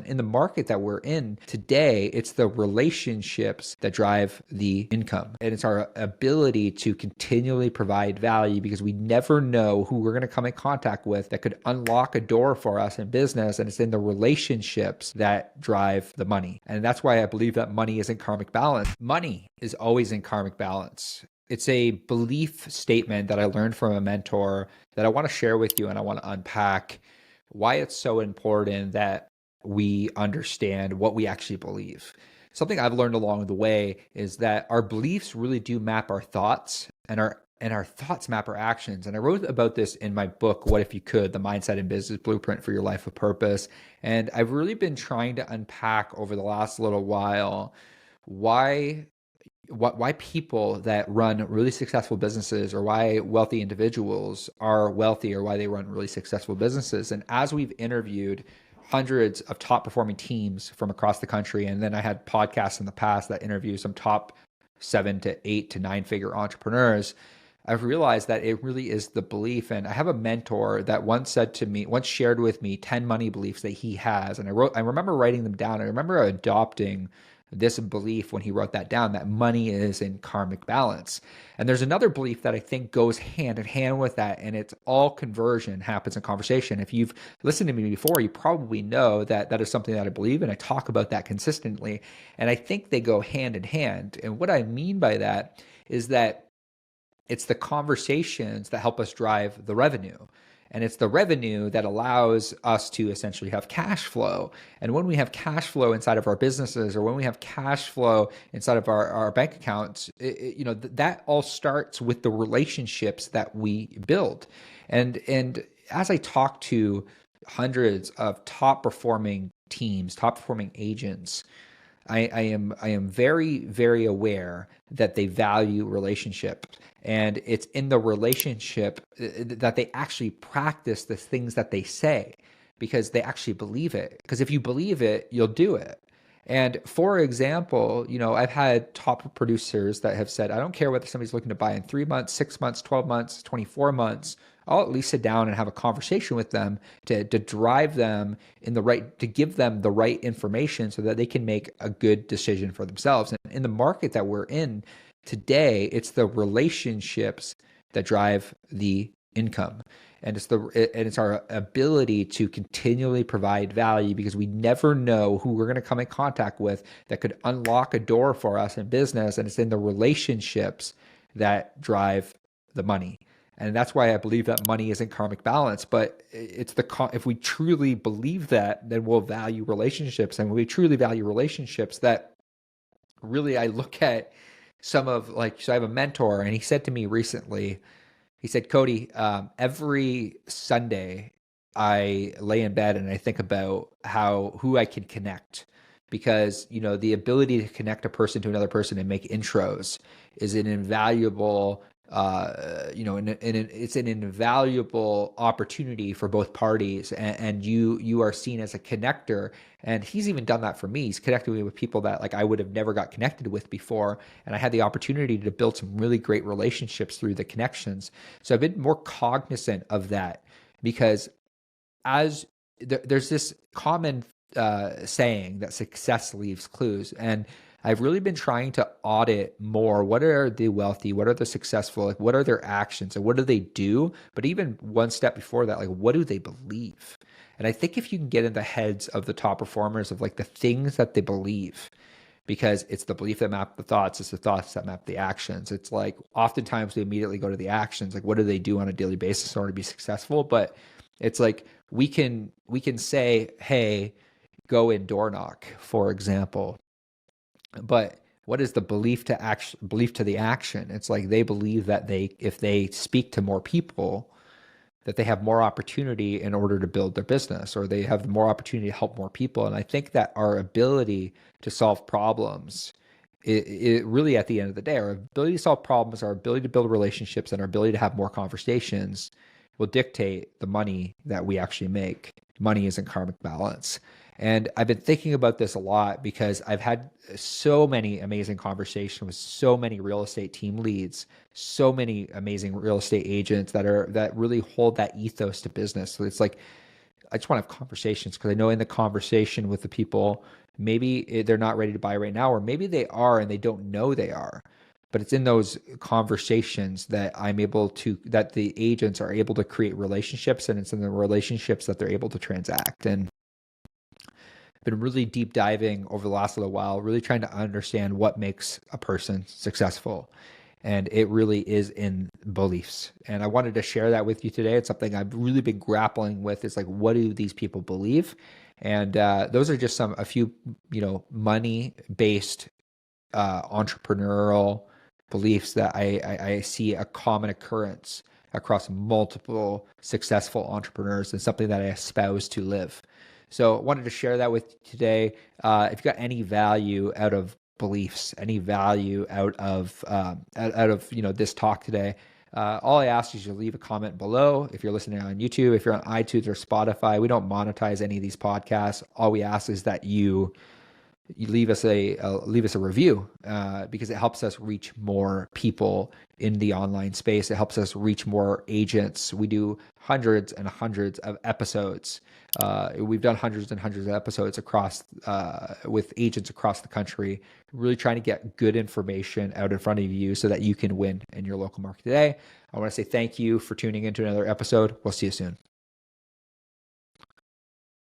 In the market that we're in today, it's the relationships that drive the income. And it's our ability to continually provide value because we never know who we're going to come in contact with that could unlock a door for us in business. And it's in the relationships that drive the money. And that's why I believe that money is in karmic balance. Money is always in karmic balance. It's a belief statement that I learned from a mentor that I want to share with you, and I want to unpack why it's so important that we understand what we actually believe. Something I've learned along the way is that our beliefs really do map our thoughts, and our thoughts map our actions. And I wrote about this in my book, What If You Could? The Mindset and Business Blueprint for Your Life of Purpose. And I've really been trying to unpack over the last little while why people that run really successful businesses, or why wealthy individuals are wealthy, or why they run really successful businesses. And as we've interviewed hundreds of top performing teams from across the country, and then I had podcasts in the past that interview some top 7 to 8 to 9 figure entrepreneurs, I've realized that it really is the belief. And I have a mentor that once shared with me 10 money beliefs that he has. And I remember writing them down. I remember adopting this belief when he wrote that down, that money is in karmic balance. And there's another belief that I think goes hand in hand with that, and it's all conversion happens in conversation. If you've listened to me before, you probably know that that is something that I believe, and I talk about that consistently. And I think they go hand in hand. And what I mean by that is that it's the conversations that help us drive the revenue. And it's the revenue that allows us to essentially have cash flow. And when we have cash flow inside of our businesses, or when we have cash flow inside of our bank accounts, that all starts with the relationships that we build. And as I talk to hundreds of top performing teams, top performing agents, I am very, very aware that they value relationship. And it's in the relationship that they actually practice the things that they say, because they actually believe it. Because if you believe it, you'll do it. And for example, I've had top producers that have said, I don't care whether somebody's looking to buy in 3 months, 6 months, 12 months, 24 months. I'll at least sit down and have a conversation with them to drive them to give them the right information so that they can make a good decision for themselves. And in the market that we're in today, it's the relationships that drive the income. And it's our ability to continually provide value because we never know who we're going to come in contact with that could unlock a door for us in business. And it's in the relationships that drive the money. And that's why I believe that money is in karmic balance. But if we truly believe that, then we'll value relationships. And when we truly value relationships, that really I look at so I have a mentor, and he said to me recently, he said, Cody, every Sunday I lay in bed and I think about who I can connect, because the ability to connect a person to another person and make intros is an invaluable it's an invaluable opportunity for both parties, and you are seen as a connector. And he's even done that for me. He's connected me with people that I would have never got connected with before, and I had the opportunity to build some really great relationships through the connections. So I've been more cognizant of that, because there's this common saying that success leaves clues, and I've really been trying to audit more. What are the wealthy? What are the successful? What are their actions and what do they do? But even one step before that, what do they believe? And I think if you can get in the heads of the top performers of the things that they believe, because it's the belief that map the thoughts, it's the thoughts that map the actions. It's oftentimes we immediately go to the actions. What do they do on a daily basis in order to be successful? But it's we can say, hey, go and door knock, for example. But what is the belief to the action? It's they believe that if they speak to more people, that they have more opportunity in order to build their business, or they have more opportunity to help more people. And I think that our ability to solve problems, it really at the end of the day, our ability to solve problems, our ability to build relationships, and our ability to have more conversations will dictate the money that we actually make. Money is in karmic balance. And I've been thinking about this a lot because I've had so many amazing conversations with so many real estate team leads, so many amazing real estate agents that really hold that ethos to business. So it's I just want to have conversations because I know in the conversation with the people, maybe they're not ready to buy right now, or maybe they are and they don't know they are. But it's in those conversations that that the agents are able to create relationships, and it's in the relationships that they're able to transact. And been really deep diving over the last little while, really trying to understand what makes a person successful. And it really is in beliefs. And I wanted to share that with you today. It's something I've really been grappling with. It's like, what do these people believe? And those are just a few, money-based entrepreneurial beliefs that I see a common occurrence across multiple successful entrepreneurs, and something that I espouse to live. So I wanted to share that with you today. If you got any value out of beliefs, any value out of this talk today, all I ask is you leave a comment below. If you're listening on YouTube, if you're on iTunes or Spotify, we don't monetize any of these podcasts. All we ask is that you leave us a review, because it helps us reach more people in the online space. It helps us reach more agents. We do hundreds and hundreds of episodes. We've done hundreds and hundreds of episodes across with agents across the country, really trying to get good information out in front of you so that you can win in your local market today. I want to say thank you for tuning into another episode. We'll see you soon.